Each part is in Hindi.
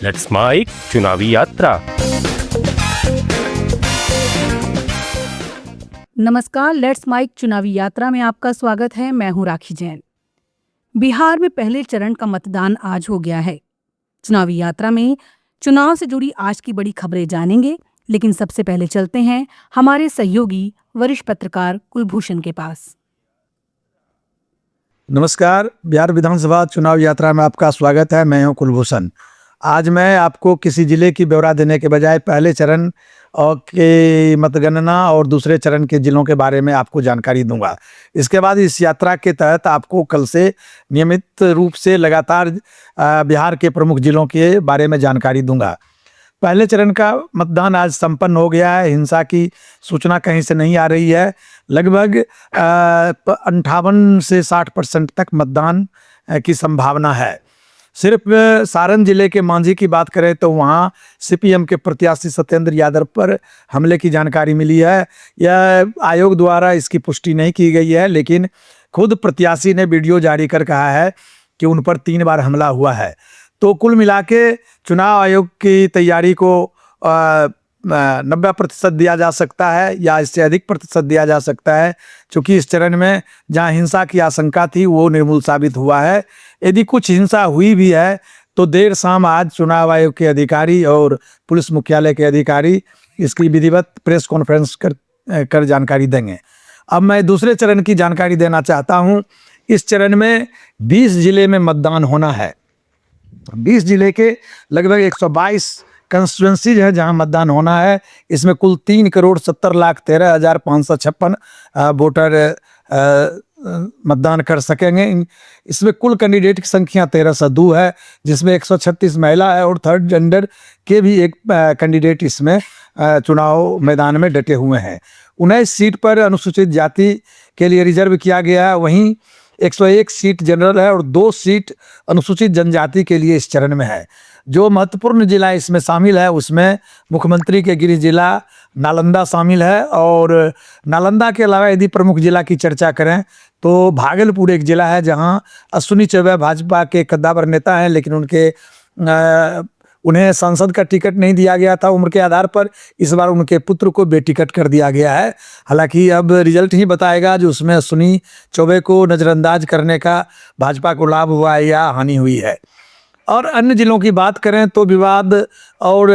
लेट्स माइक चुनावी यात्रा। नमस्कार, लेट्स माइक चुनावी यात्रा में आपका स्वागत है। मैं हूं राखी जैन। बिहार में पहले चरण का मतदान आज हो गया है। चुनावी यात्रा में चुनाव से जुड़ी आज की बड़ी खबरें जानेंगे, लेकिन सबसे पहले चलते हैं हमारे सहयोगी वरिष्ठ पत्रकार कुलभूषण के पास। नमस्कार, बिहार विधानसभा चुनाव यात्रा में आपका स्वागत है। मैं हूं कुलभूषण। आज मैं आपको किसी जिले की ब्यौरा देने के बजाय पहले चरण के मतगणना और दूसरे चरण के जिलों के बारे में आपको जानकारी दूंगा। इसके बाद इस यात्रा के तहत आपको कल से नियमित रूप से लगातार बिहार के प्रमुख जिलों के बारे में जानकारी दूंगा। पहले चरण का मतदान आज संपन्न हो गया है। हिंसा की सूचना कहीं से नहीं आ रही है। लगभग 58 से 60% तक मतदान की संभावना है। सिर्फ सारण जिले के मांझी की बात करें तो वहाँ सीपीएम के प्रत्याशी सत्येंद्र यादव पर हमले की जानकारी मिली है। यह आयोग द्वारा इसकी पुष्टि नहीं की गई है, लेकिन खुद प्रत्याशी ने वीडियो जारी कर कहा है कि उन पर 3 बार हमला हुआ है। तो कुल मिला के चुनाव आयोग की तैयारी को 90% दिया जा सकता है या इससे अधिक प्रतिशत दिया जा सकता है, क्योंकि इस चरण में जहां हिंसा की आशंका थी वो निर्मूल साबित हुआ है। यदि कुछ हिंसा हुई भी है तो देर शाम आज चुनाव आयोग के अधिकारी और पुलिस मुख्यालय के अधिकारी इसकी विधिवत प्रेस कॉन्फ्रेंस कर जानकारी देंगे। अब मैं दूसरे चरण की जानकारी देना चाहता हूँ। इस चरण में 20 जिले में मतदान होना है। 20 जिले के लगभग 122 कंस्टिट्यूंसीज है जहां मतदान होना है। इसमें कुल 3,70,13,556 वोटर मतदान कर सकेंगे। इसमें कुल कैंडिडेट की संख्या 1302 है, जिसमें 136 महिला है और थर्ड जेंडर के भी एक कैंडिडेट इसमें चुनाव मैदान में डटे हुए हैं। 19 सीट पर अनुसूचित जाति के लिए रिजर्व किया गया है। वहीं 101 सीट जनरल है और 2 सीट अनुसूचित जनजाति के लिए इस चरण में है। जो महत्वपूर्ण जिला इसमें शामिल है उसमें मुख्यमंत्री के गृह जिला नालंदा शामिल है। और नालंदा के अलावा यदि प्रमुख जिला की चर्चा करें तो भागलपुर एक जिला है जहां अश्विनी चौबे भाजपा के कद्दावर नेता हैं, लेकिन उन्हें सांसद का टिकट नहीं दिया गया था उम्र के आधार पर। इस बार उनके पुत्र को बेटिकट कर दिया गया है। हालांकि अब रिजल्ट ही बताएगा जो उसमें अश्विनी चौबे को नज़रअंदाज करने का भाजपा को लाभ हुआ है या हानि हुई है। और अन्य जिलों की बात करें तो विवाद और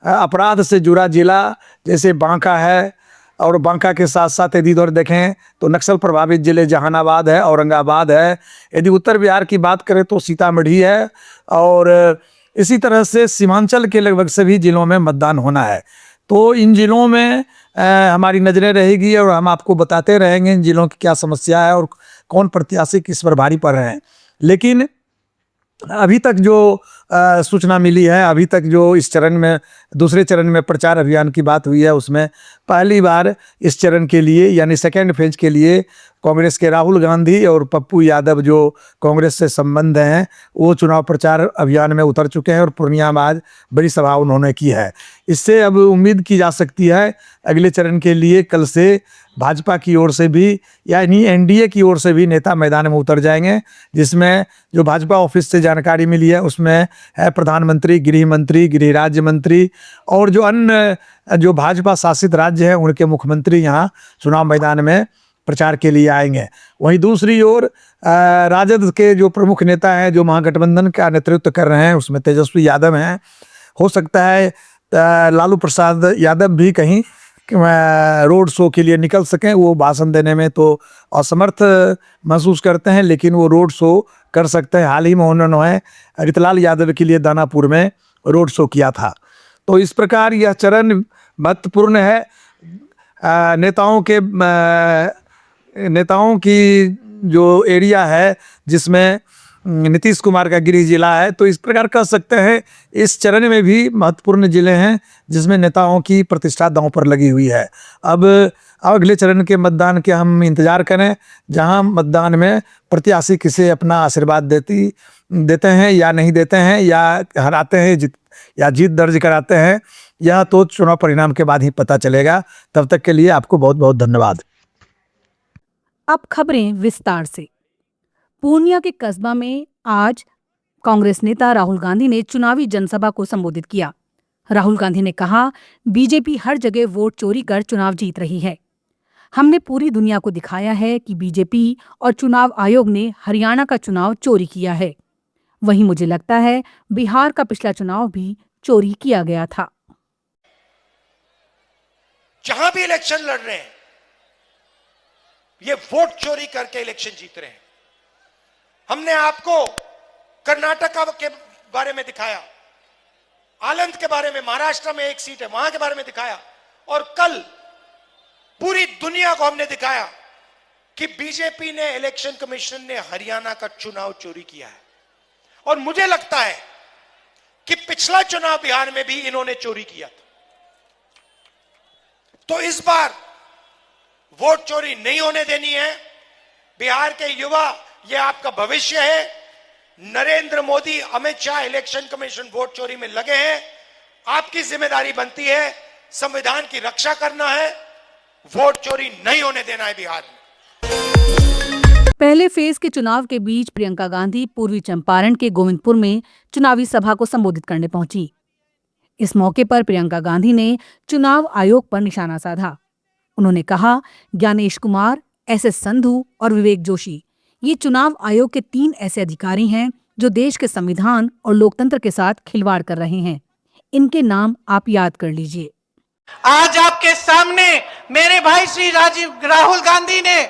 अपराध से जुड़ा जिला जैसे बांका है, और बांका के साथ साथ यदि इधर देखें तो नक्सल प्रभावित जिले जहानाबाद है, औरंगाबाद है। यदि उत्तर बिहार की बात करें तो सीतामढ़ी है, और इसी तरह से सीमांचल के लगभग सभी जिलों में मतदान होना है। तो इन जिलों में हमारी नज़रें रहेगी और हम आपको बताते रहेंगे इन जिलों की क्या समस्या है और कौन प्रत्याशी किस पर भारी पड़ रहे हैं। लेकिन अभी तक जो सूचना मिली है, अभी तक जो इस चरण में दूसरे चरण में प्रचार अभियान की बात हुई है, उसमें पहली बार इस चरण के लिए यानी सेकेंड फेज के लिए कांग्रेस के राहुल गांधी और पप्पू यादव जो कांग्रेस से संबंध हैं वो चुनाव प्रचार अभियान में उतर चुके हैं और पूर्णिया में आज बड़ी सभा उन्होंने की है। इससे अब उम्मीद की जा सकती है अगले चरण के लिए कल से भाजपा की ओर से भी यानी एनडीए की ओर से भी नेता मैदान में उतर जाएंगे। जिसमें जो भाजपा ऑफिस से जानकारी मिली है उसमें है प्रधानमंत्री, गृह मंत्री, गृह राज्य मंत्री और जो अन्य जो भाजपा शासित राज्य हैं उनके मुख्यमंत्री यहाँ चुनाव मैदान में प्रचार के लिए आएंगे। वहीं दूसरी ओर राजद के जो प्रमुख नेता हैं जो महागठबंधन का नेतृत्व कर रहे हैं उसमें तेजस्वी यादव हैं। हो सकता है लालू प्रसाद यादव भी कहीं रोड शो के लिए निकल सकें। वो भाषण देने में तो असमर्थ महसूस करते हैं, लेकिन वो रोड शो कर सकते हैं। हाल ही में उन्होंने रितलाल यादव के लिए दानापुर में रोड शो किया था। तो इस प्रकार यह चरण महत्वपूर्ण है। नेताओं की जो एरिया है जिसमें नीतीश कुमार का गृह जिला है, तो इस प्रकार कह सकते हैं इस चरण में भी महत्वपूर्ण जिले हैं जिसमें नेताओं की प्रतिष्ठा दांव पर लगी हुई है। अब अगले चरण के मतदान के हम इंतजार करें, जहां मतदान में प्रत्याशी किसे अपना आशीर्वाद देते हैं या नहीं देते हैं, या हराते हैं या जीत दर्ज कराते हैं, यह तो चुनाव परिणाम के बाद ही पता चलेगा। तब तक के लिए आपको बहुत बहुत धन्यवाद। अब खबरें विस्तार से। पूर्णिया के कस्बा में आज कांग्रेस नेता राहुल गांधी ने चुनावी जनसभा को संबोधित किया। राहुल गांधी ने कहा, बीजेपी हर जगह वोट चोरी कर चुनाव जीत रही है। हमने पूरी दुनिया को दिखाया है कि बीजेपी और चुनाव आयोग ने हरियाणा का चुनाव चोरी किया है। वहीं मुझे लगता है बिहार का पिछला चुनाव भी चोरी किया गया था। जहां भी इलेक्शन लड़ रहे हैं ये वोट चोरी करके इलेक्शन जीत रहे हैं। हमने आपको कर्नाटका के बारे में दिखाया, आनंद के बारे में, महाराष्ट्र में एक सीट है वहां के बारे में दिखाया, और कल पूरी दुनिया को हमने दिखाया कि बीजेपी ने, इलेक्शन कमीशन ने हरियाणा का चुनाव चोरी किया है। और मुझे लगता है कि पिछला चुनाव बिहार में भी इन्होंने चोरी किया था। तो इस बार वोट चोरी नहीं होने देनी है। बिहार के युवा, ये आपका भविष्य है। Narendra Modi, Amit Shah, election commission vote चोरी में लगे हैं। आपकी जिम्मेदारी बनती है संविधान की रक्षा करना है, वोट चोरी नहीं होने देना है बिहार में। पहले फेज के चुनाव के बीच प्रियंका गांधी पूर्वी चंपारण के गोविंदपुर में चुनावी सभा को संबोधित करने पहुंची। इस मौके पर प्रियंका गांधी ने चुनाव आयोग पर निशाना साधा। उन्होंने कहा, ज्ञानेश कुमार, एस संधू और विवेक जोशी ये चुनाव आयोग के 3 ऐसे अधिकारी हैं जो देश के संविधान और लोकतंत्र के साथ खिलवाड़ कर रहे हैं। इनके नाम आप याद कर लीजिए। आज आपके सामने मेरे भाई श्री राहुल गांधी ने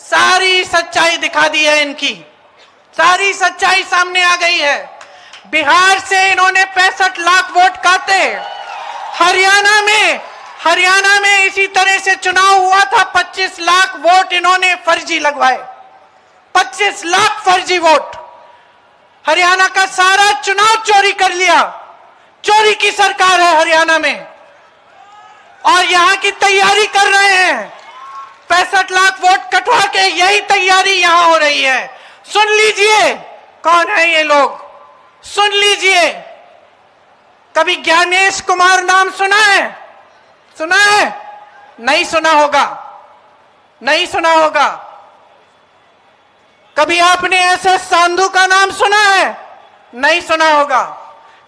सारी सच्चाई दिखा दी है। इनकी सारी सच्चाई सामने आ गई है। बिहार से इन्होंने 65 लाख वोट काटे। हरियाणा में इसी तरह से चुनाव हुआ था। 25 लाख वोट इन्होंने फर्जी लगवाए। 25 लाख फर्जी वोट। हरियाणा का सारा चुनाव चोरी कर लिया। चोरी की सरकार है हरियाणा में, और यहां की तैयारी कर रहे हैं। 65 लाख वोट कटवा के यही तैयारी यहां हो रही है। सुन लीजिए कौन है ये लोग, सुन लीजिए। कभी ज्ञानेश कुमार नाम सुना है? सुना है? नहीं सुना होगा, नहीं सुना होगा। कभी आपने एस संधू का नाम सुना है? नहीं सुना होगा।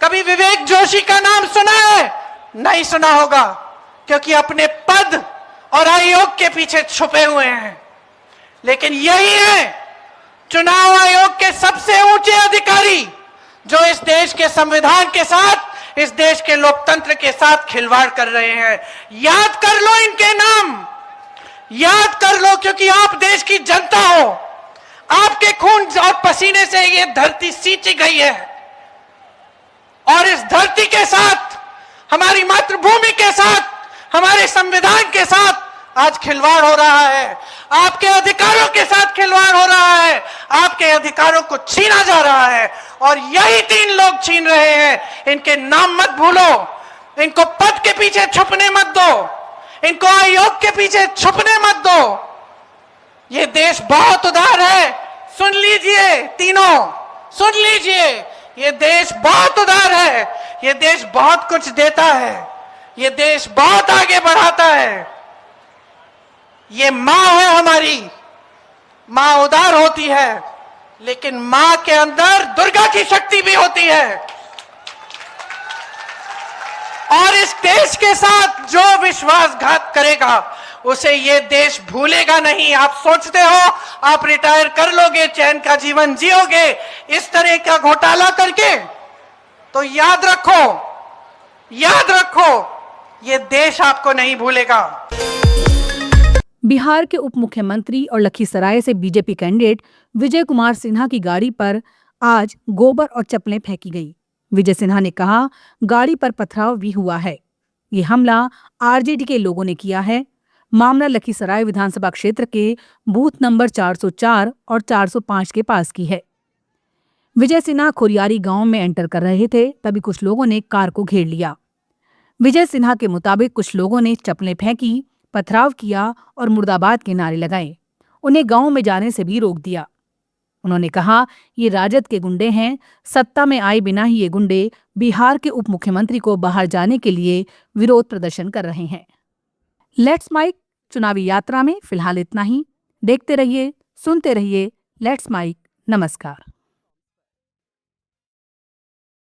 कभी विवेक जोशी का नाम सुना है? नहीं सुना होगा, क्योंकि अपने पद और आयोग के पीछे छुपे हुए हैं। लेकिन यही है चुनाव आयोग के सबसे ऊंचे अधिकारी जो इस देश के संविधान के साथ, इस देश के लोकतंत्र के साथ खिलवाड़ कर रहे हैं। याद कर लो इनके नाम, याद कर लो, क्योंकि आप देश की जनता हो। आपके खून और पसीने से ये धरती सींची गई है, और इस धरती के साथ, हमारी मातृभूमि के साथ, हमारे संविधान के साथ आज खिलवाड़ हो रहा है। आपके अधिकारों के साथ खिलवाड़ हो रहा है। आपके अधिकारों को छीना जा रहा है, और यही 3 लोग छीन रहे हैं। इनके नाम मत भूलो, इनको पद के पीछे छुपने मत दो, इनको आयोग के पीछे छुपने मत दो। ये देश बहुत उदार है। सुन लीजिए तीनों, सुन लीजिए। ये देश बहुत उदार है। ये देश बहुत कुछ देता है। ये देश बहुत आगे बढ़ाता है। ये मां है हमारी, मां उदार होती है, लेकिन मां के अंदर दुर्गा की शक्ति भी होती है। और इस देश के साथ जो विश्वासघात करेगा उसे ये देश भूलेगा नहीं। आप सोचते हो आप रिटायर कर लोगे, चैन का जीवन जियोगे इस तरह का घोटाला करके? तो याद रखो, याद रखो, ये देश आपको नहीं भूलेगा। बिहार के उप मुख्यमंत्री और लखीसराय से बीजेपी कैंडिडेट विजय कुमार सिन्हा की गाड़ी पर आज गोबर और चप्पलें फेंकी गई। विजय सिन्हा ने कहा, गाड़ी पर पथराव भी हुआ है। ये हमला आरजेडी के लोगों ने किया है। मामला लखीसराय विधानसभा क्षेत्र के बूथ नंबर 404 और 405 के पास की है। विजय सिन्हा खोरियारी गांव में एंटर कर रहे थे, तभी कुछ लोगों ने कार को घेर लिया। विजय सिन्हा के मुताबिक कुछ लोगों ने चप्पलें फेंकी, पथराव किया और मुर्दाबाद के नारे लगाए। उन्हें गांव में जाने से भी रोक दिया। उन्होंने कहा, ये राजद के गुंडे हैं। सत्ता में आए बिना ही ये गुंडे बिहार के उप मुख्यमंत्री को बाहर जाने के लिए विरोध प्रदर्शन कर रहे हैं। लेट्स माइक चुनावी यात्रा में फिलहाल इतना ही। देखते रहिए, सुनते रहिए लेट्स माइक। नमस्कार।